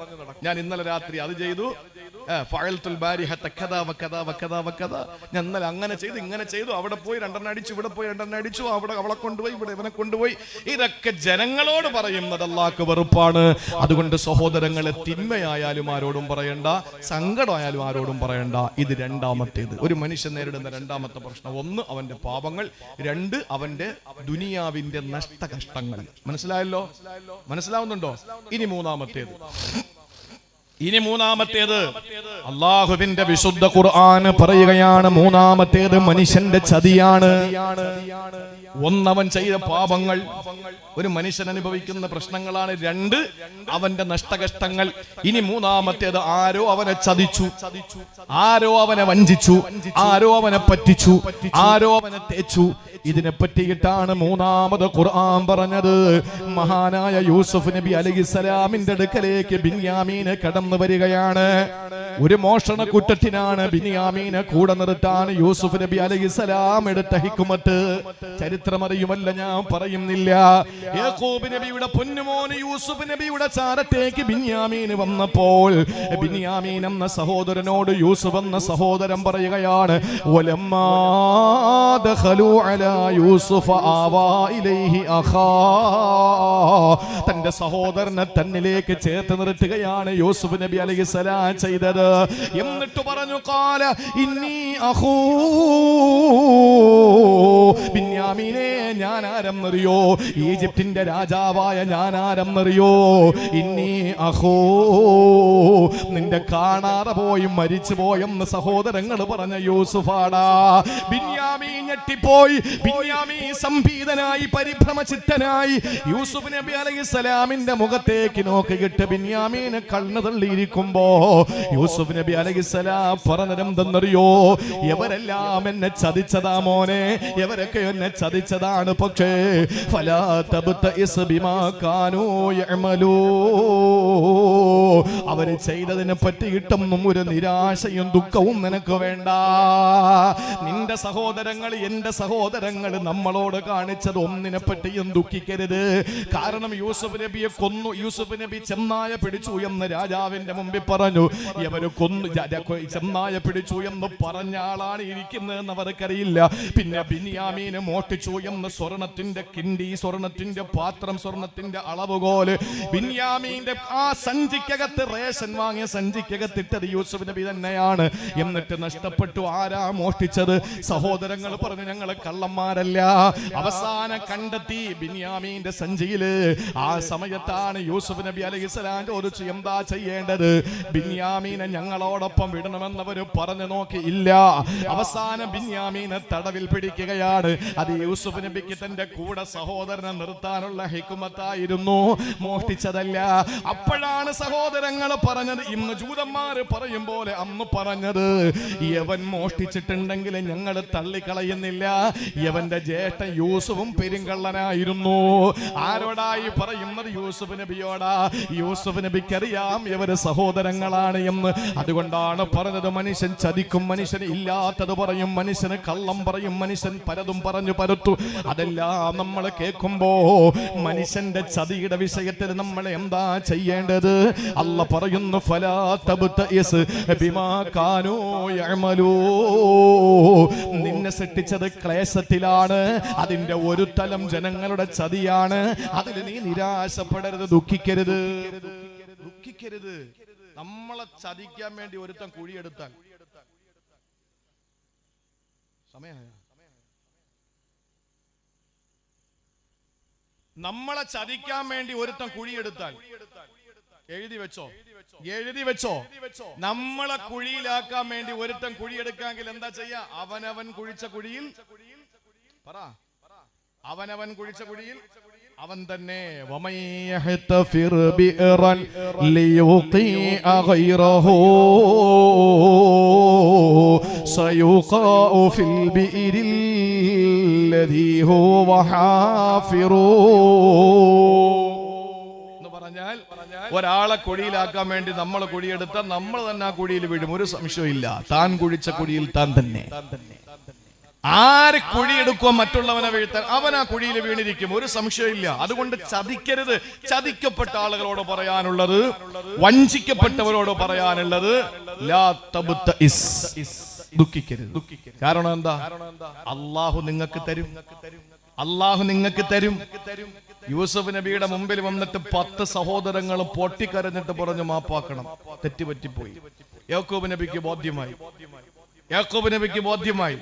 ഞാൻ ഇന്നലെ രാത്രി അത് ചെയ്തു, ഞാൻ ഇന്നലെ അങ്ങനെ ചെയ്തു ഇങ്ങനെ ചെയ്തു, അവിടെ പോയി രണ്ടെണ്ണം അടിച്ചു, ഇവിടെ പോയി രണ്ടെണ്ണം അടിച്ചു, അവിടെ അവളെ കൊണ്ടുപോയി, ഇവിടെ ഇവനെ കൊണ്ടുപോയി. ഇതൊക്കെ ജനങ്ങളോട് പറയുന്നത് അല്ലാഹുവിന് വെറുപ്പാണ്. അതുകൊണ്ട് സഹോദരങ്ങളെ, തിന്മയായാലും ആരോടും പറയണ്ട, സങ്കടമായാലും ആരോടും പറയണ്ട. ഇത് രണ്ടാമത്തേത്. ഒരു മനുഷ്യൻ നേരിടുന്ന രണ്ടാമത്തെ പ്രശ്നം, ഒന്ന് അവന്റെ പാപങ്ങൾ, രണ്ട് അവന്റെ ദുനിയാവിന്റെ നഷ്ടകഷ്ടങ്ങൾ. മനസ്സിലായല്ലോ? മനസ്സിലാവുന്നുണ്ടോ? ഇനി മൂന്നാമത്തേത് അല്ലാഹുവിന്റെ വിശുദ്ധ ഖുർആൻ പറയുകയാണ്. മൂന്നാമത്തേത് മനുഷ്യന്റെ ചതിയാണ്. ഒന്നവൻ ചെയ്ത പാപങ്ങൾ, ഒരു മനുഷ്യൻ അനുഭവിക്കുന്ന പ്രശ്നങ്ങളാണ്. രണ്ട് അവന്റെ നഷ്ടകഷ്ടങ്ങൾ. ഇനി മൂന്നാമത്തേത്, ആരോ അവനെ ചതിച്ചു, ആരോ അവനെ വഞ്ചിച്ചു, ആരോ അവനെ പറ്റിച്ചു, ആരോ അവനെ തേച്ചു. ഇതിനെ പറ്റിയിട്ടാണ് മൂന്നാമത് ഖുർആൻ പറഞ്ഞത്. മഹാനായ യൂസുഫ് നബി അലൈഹിസ്സലാമിന്റെ അടുക്കലേക്ക് ബിന്യാമീൻ കടന്നു വരികയാണ്. ഒരു മോഷണ കുറ്റത്തിനാണ് ബിന്യാമീനെ കൂടെ നിർത്താൻ യൂസുഫ് നബി അലൈഹിസ്സലാം എടുത്ത ഹിക്മത്ത് ചരിത്രമറിയുമല്ല, ഞാൻ പറയുന്നില്ല. യാക്കൂബ് നബിയുടെ പൊന്നുമോൻ യൂസുഫ് നബിയുടെ ചാരത്തേക്ക് ബിന്യാമീൻ വന്നപ്പോൾ ബിന്യാമീൻ എന്ന സഹോദരനോട് യൂസുഫ് എന്ന സഹോദരൻ പറയുകയാണ്, വലമ്മാ ദഖലൂ അലാ യൂസുഫ ആവാ ഇലൈഹി അഖാ. തന്റെ സഹോദരനെ തന്നിലേക്ക് ചേർത്ത് നിർത്തുകയാണ് യൂസുഫ് നബി അലൈഹിസ്സലാം ചെയ്തത്. എന്നിട്ട് പറഞ്ഞു, ഖാല ഇന്നി അഖൂ. ബിന്യാമീനെ, ഞാൻ ആരെന്നറിയോ? ഈജിപ്തിന്റെ രാജാവായ ഞാൻ ആരെന്നറിയോ? ഇന്നി അഖൂ, നിന്റെ കാണാതെ പോയി മരിച്ചു പോയെന്ന് സഹോദരങ്ങൾ പറഞ്ഞ യൂസുഫാടാ. ബിന്യാമീൻ ഞെട്ടിപ്പോയി. ബിന്യാമീൻ സംഭീതനായി, പരിഭ്രമചിത്തനായി യൂസുഫ് നബി അലൈഹിസ്സലാമിന്റെ മുഖത്തേക്ക് നോക്കിയിട്ട് ബിന്യാമീനെ കണ്ണു തള്ളിയിരിക്കുമ്പോ യൂസുഫ് നബി അലൈഹിസ്സലാം പറഞ്ഞതെന്തെന്നറിയോ? എവരെല്ലാം എന്നെ ചതിച്ചതാ മോനെ, എവരൊക്കെ എന്നെ ചതിച്ചതാണ്. പക്ഷേ ഫലാ തബ്തഇസ് ബിമാ കാനൂ യഅമലൂ, അവര് ചെയ്തതിനെ പറ്റിയിട്ടൊന്നും ഒരു നിരാശയും ദുഃഖവും നിനക്ക് വേണ്ട. നിന്റെ സഹോദരങ്ങൾ, എന്റെ സഹോദരങ്ങൾ നമ്മളോട് കാണിച്ചത് ഒന്നിനെ പറ്റിയും ദുഃഖിക്കരുത്. കാരണം യൂസുഫ് നബിയെ കൊന്നു, യൂസുഫ് നബി ചെന്നായ പിടിച്ചു എന്ന് രാജാവിന്റെ മുമ്പിൽ പറഞ്ഞു. ഇവര് കൊന്നു, ചെന്നായ പിടിച്ചു എന്ന് പറഞ്ഞ ആളാണ് ഇരിക്കുന്നതെന്ന് അവർക്കറിയില്ല. പിന്നെ ബിന്യാമീനെ മോഷ്ടിച്ചു എന്ന് സ്വർണത്തിന്റെ കിണ്ടി, സ്വർണത്തിന്റെ പാത്രം, സ്വർണത്തിന്റെ അളവുകോല് ബിന്യാമീന്റെ ആ സഞ്ചിക്കകത്ത്, റേഷൻ വാങ്ങിയ സഞ്ചിക്കകത്തിട്ടത് യൂസുഫ് നബി തന്നെയാണ്. എന്നിട്ട് നഷ്ടപ്പെട്ടു. ആരാ മോഷ്ടിച്ചത്? സഹോദരങ്ങൾ പറഞ്ഞു, ഞങ്ങൾ കള്ളന്മാരല്ല. അവസാനം കണ്ടെത്തി ബിന്യാമീന്റെ സഞ്ചിയില്. ആ സമയത്താണ് യൂസുഫ് നബി അലൈഹിസ്സലാം ചോദിച്ചു, എന്താ ചെയ്യേണ്ടത്? ബിന്യാമീനെ ഞങ്ങളോടൊപ്പം വിടണമെന്നവര് പറഞ്ഞു നോക്കി, ഇല്ല. അവസാനം ബിന്യാമീനെ തടവിൽ പിടിക്കുകയാണ്. അത് യൂസുഫ് നബിക്ക് തന്റെ കൂടെ സഹോദരനെ നിർത്താനുള്ള ഹിക്മത്തായിരുന്നു, മോഷ്ടിച്ചതല്ല. അപ്പോഴാണ് സഹോദരങ്ങൾ പറഞ്ഞത്, ഇന്ന് ജൂതന്മാര് പറയും പോലെ അന്ന് പറഞ്ഞത്, യവൻ മോഷ്ടിച്ചിട്ടുണ്ടെങ്കിൽ ഞങ്ങൾ തള്ളിക്കളയുന്നില്ല, യവന്റെ ജ്യേഷ്ഠൻ യൂസുഫും പെരുങ്കള്ളനായിരുന്നു. ആരോടായി പറയുന്നത്? യൂസുഫ് നബിയോടാ. യൂസുഫ് നബിക്കറിയാം ഇവര് സഹോദരങ്ങളാണ് എന്ന്. അതുകൊണ്ടാണ് പറഞ്ഞത്, മനുഷ്യൻ ചതിക്കും, മനുഷ്യന് ഇല്ലാത്തത് പറയും, മനുഷ്യന് കള്ളം പറയും, മനുഷ്യൻ പലതും പറഞ്ഞു പരത്തു. അതെല്ലാം നമ്മൾ കേൾക്കുമ്പോ മനുഷ്യന്റെ ചതിയുടെ വിഷയത്തിൽ നമ്മൾ എന്താ ചെയ്യേണ്ടത്? അല്ല പറയുന്നു, ഫലാ തബ്തഇസ് ബിമാ കാനൂ യഅമലൂ. നിന്നെ സൃഷ്ടിച്ചത് ക്ലേശത്തിലാണ്, അതിന്റെ ഒരു തലം ജനങ്ങളുടെ ചതിയാണ്. അതിൽ നീ നിരാശപ്പെടരുത്, ദുഃഖിക്കരുത്. നമ്മളെ ചതിക്കാൻ വേണ്ടി ഒരുത്തൻ കുഴിയെടുത്താൽ നമ്മളെ ചതിക്കാൻ വേണ്ടി ഒരുത്തൻ കുഴിയെടുത്താൽ എഴുതി വെച്ചോ, നമ്മളെ കുഴിയിലാക്കാൻ വേണ്ടി ഒരുത്തൻ കുഴിയെടുക്കാമെങ്കിൽ എന്താ ചെയ്യാ? അവനവൻ കുഴിച്ച കുഴിയിൽ അവൻ തന്നെ ഒരാളെ കുഴിയിലാക്കാൻ വേണ്ടി നമ്മൾ കുഴിയെടുത്താൽ നമ്മൾ തന്നെ ആ കുഴിയിൽ വീഴും, ഒരു സംശയവും ഇല്ല. താൻ കുഴിച്ച കുഴിയിൽ താൻ തന്നെ. ആര് കുഴിയെടുക്കുക മറ്റുള്ളവനെ വീഴ്ത്താൻ, അവൻ ആ കുഴിയിൽ വീണിരിക്കും, ഒരു സംശയമില്ല. അതുകൊണ്ട് ചതിക്കരുത്. ചതിക്കപ്പെട്ട ആളുകളോട് പറയാനുള്ളത്, വഞ്ചിക്കപ്പെട്ടവരോട് പറയാനുള്ളത്, ലാ തബ്തഇസ്, ദുഃഖിക്കരുത്. കാരണം എന്താ? അള്ളാഹു നിങ്ങൾക്ക് തരും. യൂസുഫ് നബിയുടെ മുമ്പിൽ വന്നിട്ട് 10 സഹോദരങ്ങൾ പൊട്ടിക്കരഞ്ഞിട്ട് പറഞ്ഞു മാപ്പാക്കണം, തെറ്റുപറ്റിപ്പോയി. യാക്കൂബ് നബിക്ക് ബോധ്യമായി,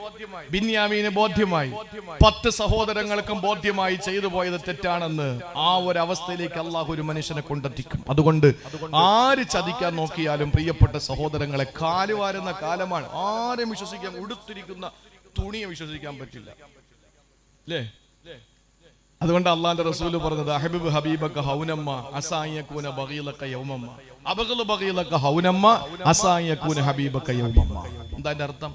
ബിന്യാമീന് ബോധ്യമായി, 10 സഹോദരങ്ങൾക്കും ബോധ്യമായി ചെയ്തു പോയത് തെറ്റാണെന്ന്. ആ ഒരു അവസ്ഥയിലേക്ക് അള്ളാഹു ഒരു മനുഷ്യനെ കൊണ്ടെത്തിക്കും. അതുകൊണ്ട് ആര് ചതിക്കാൻ നോക്കിയാലും പ്രിയപ്പെട്ട സഹോദരങ്ങളെ, കാലുവാരുന്ന കാലമാണ്. ആരും വിശ്വസിക്കാൻ, ഉടുത്തിരിക്കുന്ന തുണിയെ വിശ്വസിക്കാൻ പറ്റില്ല, അല്ലേ? അതുകൊണ്ട് അള്ളാന്റെ റസൂല് പറഞ്ഞത്, അഹബിബ് ഹബീബക ഹൗനമ്മ അസായകൂന ബഗീലക യൗമമ്മ അബഗലു ബഗീലക ഹൗനമ്മ അസായകൂന ഹബീബക യൗമമ്മ. എന്താ അതിന്റെ അർത്ഥം?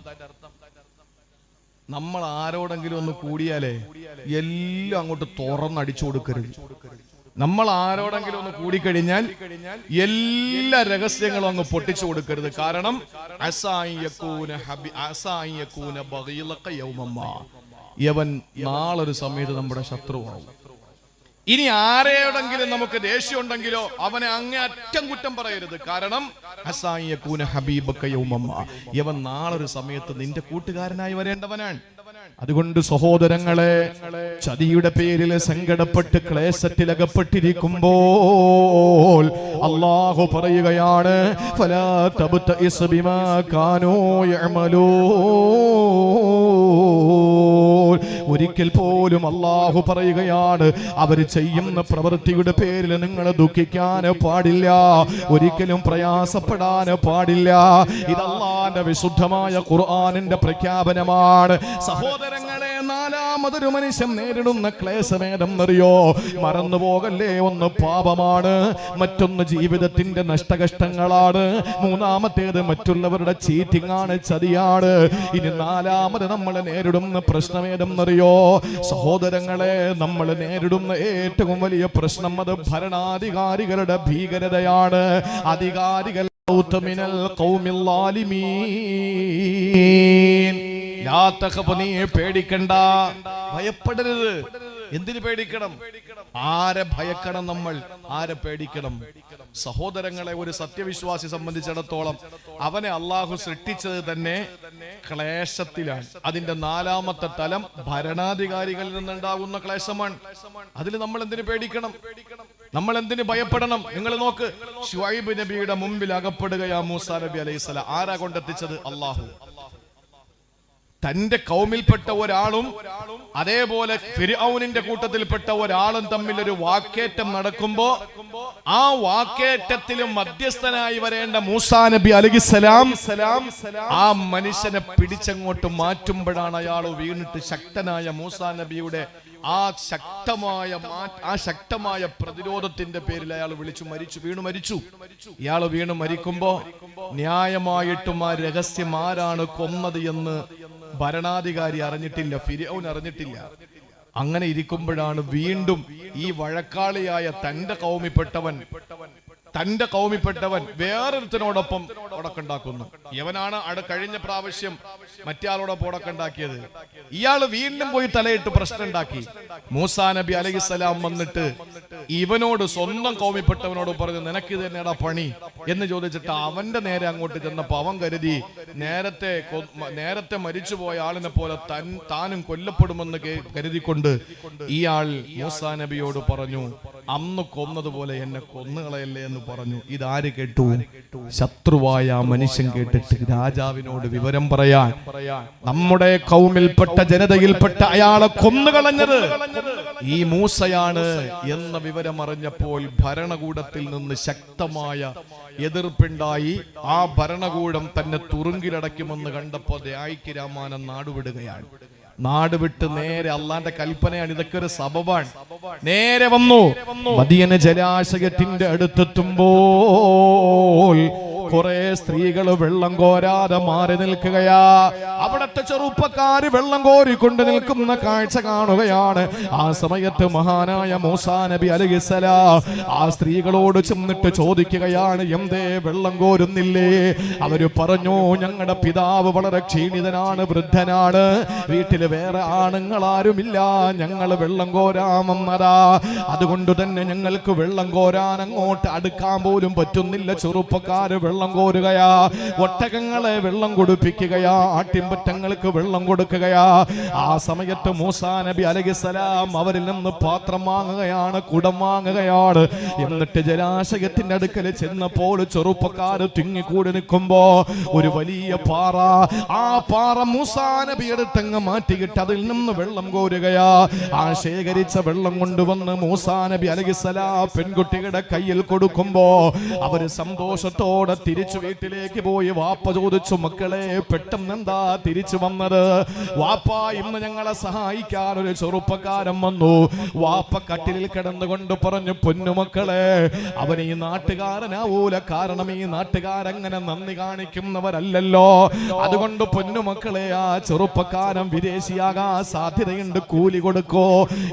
നമ്മൾ ആരോടെങ്കിലും ഒന്ന് കൂടിയാലേ എല്ലാം അങ്ങോട്ട് തുറന്നടിച്ചു കൊടുക്കരുത്. നമ്മൾ ആരോടെങ്കിലും ഒന്ന് കൂടിക്കഴിഞ്ഞാൽ എല്ലാ രഹസ്യങ്ങളും അങ്ങ് പൊട്ടിച്ചു കൊടുക്കരുത്. കാരണം അസായകൂന ബഗീലക യൗമമ്മ, യവൻ നാളൊരു സമയത്ത് നമ്മുടെ ശത്രുവാകും. ഇനി ആരെയോടെങ്കിലും നമുക്ക് ദേഷ്യം ഉണ്ടെങ്കിലോ അവനെ അങ്ങേ അറ്റം കുറ്റം പറയരുത്. കാരണം യവൻ നാളൊരു സമയത്ത് നിന്റെ കൂട്ടുകാരനായി വരേണ്ടവനാണ്. അതുകൊണ്ട് സഹോദരങ്ങളെ, ചതിയുടെ പേരിൽ സങ്കടപ്പെട്ട് ക്ലേശത്തിലകപ്പെട്ടിരിക്കുമ്പോൾ അല്ലാഹു പറയുകയാണ്, ഫലാ തബ്തഇസ് ബിമാ കാനൂ യഅമലൂൻ. ഒരിക്കൽ പോലും അല്ലാഹു പറയുകയാണ്, അവർ ചെയ്യുന്ന പ്രവൃത്തിയുടെ പേരിൽ നിങ്ങൾ ദുഃഖിക്കാൻ പാടില്ല, ഒരിക്കലും പ്രയാസപ്പെടാൻ പാടില്ല. ഇത് അല്ലാഹുവിന്റെ വിശുദ്ധമായ ഖുർആനിന്റെ പ്രഖ്യാപനമാണ്. സഹോദരങ്ങളെ, നാലാമതൊരു മനുഷ്യൻ നേരിടുന്ന ക്ലേശമേതെന്നറിയോ? മറന്നുപോകല്ലേ, ഒന്ന് പാപമാണ്, മറ്റൊന്ന് ജീവിതത്തിന്റെ നഷ്ടകഷ്ടങ്ങളാണ്, മൂന്നാമത്തേത് മറ്റുള്ളവരുടെ ചീറ്റിംഗ് ആണ്, ചതിയാണ്. ഇനി നാലാമത് നമ്മൾ നേരിടുന്ന പ്രശ്നമേതെന്നറിയോ? സഹോദരങ്ങളെ, നമ്മൾ നേരിടുന്ന ഏറ്റവും വലിയ പ്രശ്നം അത് ഭരണാധികാരികളുടെ ഭീകരതയാണ്. അധികാരികൾ നീ പേടിക്കണ്ട, ഭയപ്പെടരുത്. എന്തിനു പേടിക്കണം? ആരെ ഭയക്കണം? നമ്മൾ ആരെ പേടിക്കണം? സഹോദരങ്ങളെ, ഒരു സത്യവിശ്വാസി സംബന്ധിച്ചിടത്തോളം അവനെ അള്ളാഹു സൃഷ്ടിച്ചത് തന്നെ ക്ലേശത്തിലാണ്. അതിന്റെ നാലാമത്തെ തലം ഭരണാധികാരികളിൽ നിന്നുണ്ടാകുന്ന ക്ലേശമാണ്. അതിൽ നമ്മൾ എന്തിനു പേടിക്കണം? നമ്മൾ എന്തിനു ഭയപ്പെടണം? നിങ്ങൾ നോക്ക്, ശുഐബ് നബിയുടെ മുമ്പിൽ അകപ്പെടുകയാ മൂസാ നബി അലൈഹിസ്സലാം. ആരാ കൊണ്ടെത്തിച്ചത്? അള്ളാഹു. തന്റെ കൗമിൽപ്പെട്ട ഒരാളും അതേപോലെ ഫിർഔനിന്റെ കൂട്ടത്തിൽപ്പെട്ട ഒരാളും തമ്മിൽ ഒരു വാക്കേറ്റം നടക്കുമ്പോ ആ വാക്കേറ്റത്തിലും മധ്യസ്ഥനായി വരേണ്ട മൂസാ നബി അലൈഹിസ്സലാം ആ മനുഷ്യനെ പിടിച്ചങ്ങോട്ട് മാറ്റുമ്പോഴാണ് അയാൾ വീണിട്ട് ശക്തനായ മൂസാ നബിയുടെ ആ ശക്തമായ പ്രതിരോധത്തിന്റെ പേരിൽ അയാൾ വീണു മരിച്ചു. ഇയാൾ വീണു മരിക്കുമ്പോ ന്യായമായിട്ടും ആ രഹസ്യം ആരാണ് കൊന്നത് എന്ന് ഭരണാധികാരി അറിഞ്ഞിട്ടില്ല, ഫിർഔൻ അറിഞ്ഞിട്ടില്ല. അങ്ങനെ ഇരിക്കുമ്പോഴാണ് വീണ്ടും ഈ വഴക്കാളിയായ തന്റെ കൗമിപ്പെട്ടവൻ വേറൊരുത്തനോടൊപ്പം ഉടക്കുണ്ടാക്കുന്നു. ഇവനാണ് കഴിഞ്ഞ പ്രാവശ്യം മറ്റയാളോടൊപ്പം ഉടക്കുണ്ടാക്കിയത്. ഇയാള് വീണ്ടും പോയി തലയിട്ട് പ്രശ്നം ഉണ്ടാക്കി. മൂസാ നബി അലൈഹിസ്സലാം വന്നിട്ട് ഇവനോട്, സ്വന്തം കൗമിപ്പെട്ടവനോട് പറഞ്ഞു, നിനക്ക് ഇത് തന്നെയാടാ പണി എന്ന് ചോദിച്ചിട്ട് അവന്റെ നേരെ അങ്ങോട്ട് ചെന്നപ്പോ അവൻ കരുതി നേരത്തെ മരിച്ചുപോയ ആളിനെ പോലെ താനും കൊല്ലപ്പെടുമെന്ന് കരുതിക്കൊണ്ട് ഇയാൾ മൂസാ നബിയോട് പറഞ്ഞു, അന്ന് കൊന്നതുപോലെ എന്നെ കൊന്നുകളയല്ലേ എന്ന് പറഞ്ഞു. ഇതാര് കേട്ടു? ശത്രുവായ ആ മനുഷ്യൻ കേട്ടിട്ട് രാജാവിനോട് വിവരം പറയാൻ, നമ്മുടെ കൗമിൽപ്പെട്ട ജനതയിൽപ്പെട്ട അയാളെ കൊന്നുകളഞ്ഞത് ഈ മൂസയാണ് എന്ന വിവരം അറിഞ്ഞപ്പോൾ ഭരണകൂടത്തിൽ നിന്ന് ശക്തമായ എതിർപ്പുണ്ടായി. ആ ഭരണകൂടം തന്നെ തുറുങ്കിലടയ്ക്കുമെന്ന് കണ്ടപ്പോ ദയായിക്ക് രാമാനം നാടുവിടുകയാണ്. നാടുവിട്ട് നേരെ അള്ളാന്റെ കൽപ്പനയാണ്, ഇതൊക്കെ ഒരു സബബാണ്. നേരെ വന്നു മദിയന ജലാശയത്തിന്റെ അടുത്തെത്തുമ്പോൾ കുറെ സ്ത്രീകൾ വെള്ളം കോരാതെ മാറി നിൽക്കുകയാ. അവിടത്തെ ചെറുപ്പക്കാര് വെള്ളം കോരിക്കൊണ്ട് നിൽക്കുന്ന കാഴ്ച കാണുകയാണ്. ആ സമയത്ത് മഹാനായ മൂസാ നബി അലൈഹിസ്സലാം ആ സ്ത്രീകളോട് ചെന്നിട്ട് ചോദിക്കുകയാണ്, എന്തേ വെള്ളം കോരുന്നില്ലേ? അവര് പറഞ്ഞു, ഞങ്ങളുടെ പിതാവ് വളരെ ക്ഷീണിതനാണ്, വൃദ്ധനാണ്, വീട്ടില് വേറെ ആണുങ്ങളാരുമില്ല, ഞങ്ങൾ വെള്ളം കോരാമെന്നതാ. അതുകൊണ്ട് തന്നെ ഞങ്ങൾക്ക് വെള്ളം കോരാൻ അങ്ങോട്ട് അടുക്കാൻ പോലും പറ്റുന്നില്ല. ചെറുപ്പക്കാര് വെള്ളം കോരുകയാ, ഒട്ടകങ്ങളെ വെള്ളം കൊടുപ്പിക്കുകയാ, ആട്ടിൻപറ്റങ്ങൾക്ക് വെള്ളം കൊടുക്കുകയാ. ആ സമയത്ത് മൂസാ നബി അലൈഹിസ്സലാം അവരിൽ നിന്ന് പാത്രം വാങ്ങുകയാണ്, കുടം വാങ്ങുകയാണ്. എന്നിട്ട് ജലാശയത്തിന്റെ അടുക്കൽ ചെന്നപ്പോൾ ചെറുപ്പക്കാര് തിങ്ങിക്കൂടി നിൽക്കുമ്പോ ഒരു വലിയ പാറ, ആ പാറ മൂസാ നബി എടുത്തങ്ങ് മാറ്റിയിട്ട് അതിൽ നിന്ന് വെള്ളം കോരുകയാ. ആ ശേഖരിച്ച വെള്ളം കൊണ്ടുവന്ന് മൂസാ നബി അലൈഹിസ്സലാം പെൺകുട്ടികളുടെ കയ്യിൽ കൊടുക്കുമ്പോ അവര് സന്തോഷത്തോടെ തിരിച്ചു വീട്ടിലേക്ക് പോയി. വാപ്പ ചോദിച്ചു, മക്കളെ പെട്ടെന്ന് എന്താ തിരിച്ചു വന്നത്? വാപ്പ, ഇന്ന് ഞങ്ങളെ സഹായിക്കാൻ ഒരു ചെറുപ്പക്കാരൻ വന്നു. വാപ്പ കട്ടിലിൽ കിടന്നുകൊണ്ട് പറഞ്ഞു, പൊന്നുമക്കളെ, അവൻ ഈ നാട്ടുകാരനാവൂല, കാരണം ഈ നാട്ടുകാരങ്ങനെ നന്ദി കാണിക്കുന്നവരല്ലല്ലോ. അതുകൊണ്ട് പൊന്നുമക്കളെ, ആ ചെറുപ്പക്കാരൻ വിദേശിയാകാൻ സാധ്യതയുണ്ട്, കൂലി കൊടുക്കോ?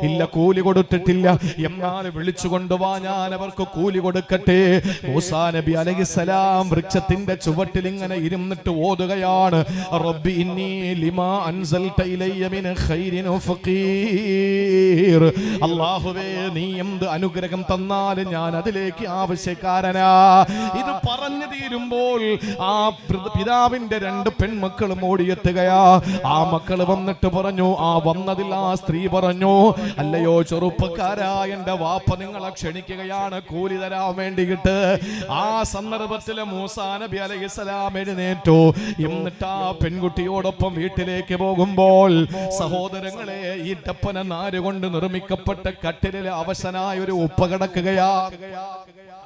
ഇല്ല, കൂലി കൊടുത്തിട്ടില്ല, എന്നാൽ വിളിച്ചു കൊണ്ടുവാ, ഞാൻ അവർക്ക് കൂലി കൊടുക്കട്ടെ. മൂസാ നബി അലൈഹിസ്സലാം വൃക്ഷത്തിന്റെ ചുവട്ടിൽ ഇങ്ങനെ ഇരുന്നിട്ട് ഓതുകയാണ്, റബ്ബി ഇന്നി ലിമാ അൻസൽത ഇലയ്യ മിൻ ഖൈരിൻ ഫഖീർ. അല്ലാഹുവേ, നീ എന്ത് അനുഗ്രഹം തന്നാലും ഞാൻ അതിലേക്ക് ആവശ്യക്കാരനാ. ഇത് പറഞ്ഞു തീരുമ്പോൾ ആ പിതാവിന്റെ രണ്ട് പെൺമക്കളും ഓടിയെത്തുകയാ. ആ മക്കൾ വന്നിട്ട് പറഞ്ഞു, ആ വന്നതിൽ ആ സ്ത്രീ പറഞ്ഞു, അല്ലയോ ചെറുപ്പക്കാരാ, എന്റെ വാപ്പ നിങ്ങളെ ക്ഷണിക്കുകയാണ് കൂലി തരാൻ വേണ്ടിയിട്ട്. ആ സന്ദർഭത്തിൽ മൂസാ നബി അലൈഹിസ്സലാം എഴുന്നേറ്റു. എന്നിട്ട് ആ പെൺകുട്ടിയോടൊപ്പം വീട്ടിലേക്ക് പോകുമ്പോൾ സഹോദരങ്ങളെ, ഈ ഈറ്റപ്പന നാരുകൊണ്ട് നിർമ്മിക്കപ്പെട്ട കട്ടിലിലെ അവശനായ ഒരു ഉപ്പ കിടക്കുകയാ.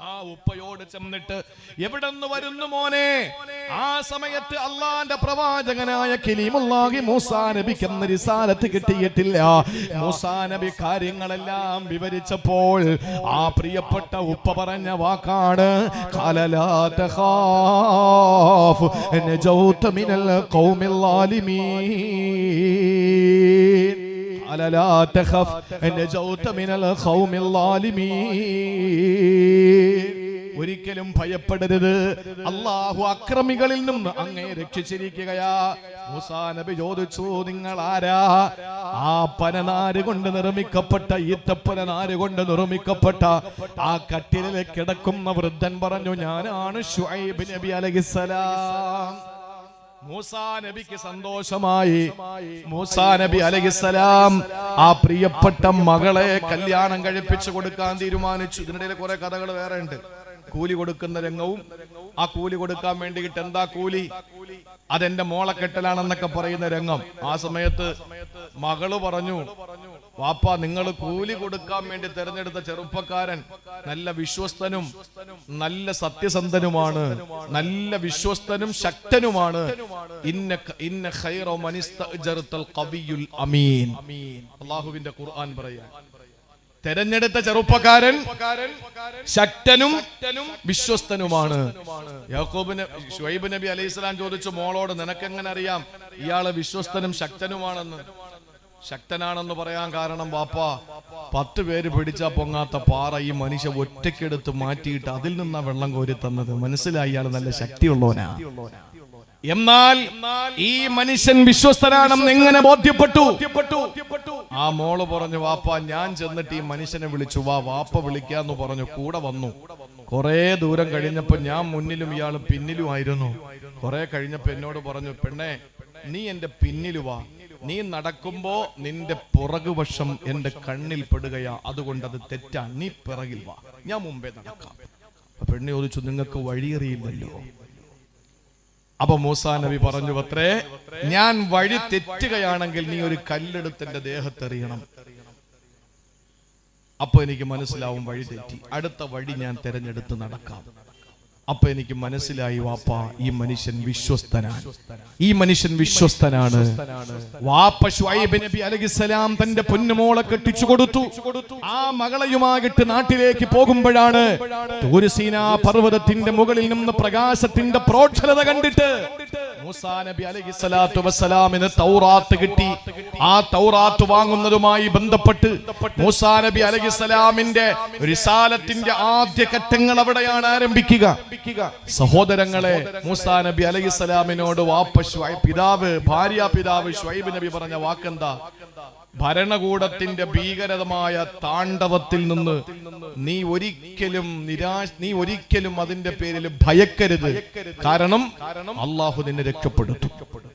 ആ ഉപ്പയോട് ചെന്നിട്ട്, എവിടെന്ന് വരുന്നു മോനെ? ആ സമയത്ത് അള്ളാന്റെ പ്രവാചകനായ കലീമുല്ലാഹി മൂസാ നബിക്ക് അന്ന് റിസാലത്ത് കിട്ടിയിട്ടില്ല. മൂസാ നബി കാര്യങ്ങളെല്ലാം വിവരിച്ചപ്പോൾ ആ പ്രിയപ്പെട്ട ഉപ്പ പറഞ്ഞ വാക്കാണ്, ഖാലലാ തഖാഫ് നജൗത മിനൽ ഖൗമിൽ ളാലിമീൻ. لا تخف نجوت من القوم الظالمين. ഒരിക്കലും ഭയപ്പെടരുത്, അല്ലാഹു അക്രമികളിൽ നിന്ന് അങ്ങേ രക്ഷിച്ചിരിക്കുകയാ. മൂസാ നബി ചോദിച്ചു, നിങ്ങൾ ആരാ? ആ പനനാര് കൊണ്ട് നിർമ്മിക്കപ്പെട്ട, ഈത്തപ്പനനാര് കൊണ്ട് നിർമ്മിക്കപ്പെട്ട ആ കട്ടിലിൽ കിടക്കുന്ന വൃദ്ധൻ പറഞ്ഞു, ഞാനാണ് ശുഐബ് നബി അലൈഹിസ്സലാം. മൂസാ നബിക്ക് സന്തോഷമായി. മൂസാ നബി അലൈഹിസ്സലാം ആ പ്രിയപ്പെട്ട മകളെ കല്യാണം കഴിപ്പിച്ചു കൊടുക്കാൻ തീരുമാനിച്ചു. ഇതിനിടയിൽ കുറെ കഥകൾ വേറെ ഉണ്ട്. കൂലി കൊടുക്കുന്ന രംഗവും ആ കൂലി കൊടുക്കാൻ വേണ്ടിയിട്ട് എന്താ കൂലി? അതെന്റെ മോളെ കെട്ടലാണെന്നൊക്കെ പറയുന്ന രംഗം. ആ സമയത്ത് മകള് പറഞ്ഞു, വാപ്പ നിങ്ങൾ കൂലി കൊടുക്കാൻ വേണ്ടി തെരഞ്ഞെടുത്ത ചെറുപ്പക്കാരൻ നല്ല വിശ്വസ്തനും നല്ല സത്യസന്ധനുമാണ്, നല്ല വിശ്വസ്തനും ശക്തനുമാണ്. ഇന്ന ഖൈറ മൻ ഇസ്തഅജർതൽ ഖവിയുൽ അമീൻ. അല്ലാഹുവിന്റെ ഖുർആൻ പറയാ, തെരഞ്ഞെടുത്ത ചെറുപ്പക്കാരൻ ശക്തനും വിശ്വസ്തനുമാണ്. ശുഐബ് നബി അലൈഹിസ്സലാം ചോദിച്ചു, മോളോട് നിനക്കെങ്ങനെ അറിയാം ഇയാള് വിശ്വസ്തനും ശക്തനുമാണെന്ന്? ശക്തനാണെന്ന് പറയാൻ കാരണം വാപ്പ 10 പേര് പിടിച്ചാ പൊങ്ങാത്ത പാറ ഈ മനുഷ്യ ഒറ്റയ്ക്കെടുത്ത് മാറ്റിയിട്ട് അതിൽ നിന്നാ വെള്ളം കോരി തന്നത്. മനസ്സിലായി ഇയാൾ നല്ല ശക്തിയുള്ളവനാ. എന്നാൽ ഈ മനുഷ്യൻ വിശ്വസ്തനാണെന്ന് എങ്ങനെ ബോധ്യപ്പെട്ടു? ആ മോള് പറഞ്ഞു, വാപ്പ ഞാൻ ചെന്നിട്ട് ഈ മനുഷ്യനെ വിളിച്ചു, വാപ്പ വിളിക്കാന്ന് പറഞ്ഞു. കൂടെ വന്നു. കുറെ ദൂരം കഴിഞ്ഞപ്പോ ഞാൻ മുന്നിലും ഇയാൾ പിന്നിലുമായിരുന്നു. കുറെ കഴിഞ്ഞപ്പോ എന്നോട് പറഞ്ഞു, പെണ്ണെ നീ എന്റെ പിന്നിലു വാ, നീ നടക്കുമ്പോ നിന്റെ പുറകുവശം എന്റെ കണ്ണിൽ പെടുകയാ, അതുകൊണ്ട് അത് തെറ്റാ, നീ പിറകിൽ വാ, ഞാൻ മുമ്പേ നടക്കാം. പെണ്ണ് ചോദിച്ചു, നിങ്ങൾക്ക് വഴിയറിയില്ലല്ലോ? അപ്പൊ മൂസാ നബി പറഞ്ഞു, അത്രേ ഞാൻ വഴി തെറ്റുകയാണെങ്കിൽ നീ ഒരു കല്ലെടുത്ത് എന്റെ ദേഹത്തെറിയണം, അപ്പൊ എനിക്ക് മനസ്സിലാവും വഴി തെറ്റി, അടുത്ത വഴി ഞാൻ തെരഞ്ഞെടുത്ത് നടക്കാം. അപ്പൊ എനിക്ക് മനസ്സിലായി, വാപ്പ ഈ മനുഷ്യൻ വിശ്വസ്തനാണ്, ഈ മനുഷ്യൻ വിശ്വസ്തനാണ്. വാപ്പ ശുഐബ് നബി അലൈഹിസ്സലാം തന്റെ പൊന്നുമോളെ കെട്ടിച്ചു കൊടുത്തു. ആ മകളയുമായിട്ട് നാട്ടിലേക്ക് പോകുമ്പോഴാണ് തൂര് സീനാ പർവ്വതത്തിന്റെ മുകളിൽ നിന്ന് പ്രകാശത്തിന്റെ പ്രോജ്വലത കണ്ടിട്ട് മൂസാ നബി അലൈഹിസ്സലാത്തു വസ്സലാമിന് തൗറാത്ത് കിട്ടി. ആ തൗറാത്ത് വാങ്ങുന്നതുമായി ബന്ധപ്പെട്ട് മൂസാ നബി അലൈഹിസ്സലാമിന്റെ റിസാലത്തിന്റെ ആദ്യ ഘട്ടങ്ങൾ അവിടെയാണ് ആരംഭിക്കുക. സഹോദരങ്ങളെ, മൂസാ നബി അലൈഹിസ്സലാമിനോട് വാപ്പ പിതാവ് ഭാര്യാപിതാവ് ശുഐബ് നബി പറഞ്ഞ വാക്കെന്താ? ഭരണകൂടത്തിന്റെ ഭീകരമായ താണ്ഡവത്തിൽ നിന്ന് നീ ഒരിക്കലും അതിന്റെ പേരിൽ ഭയക്കരുത്, കാരണം അള്ളാഹു നിന്നെ രക്ഷപ്പെടുത്തും.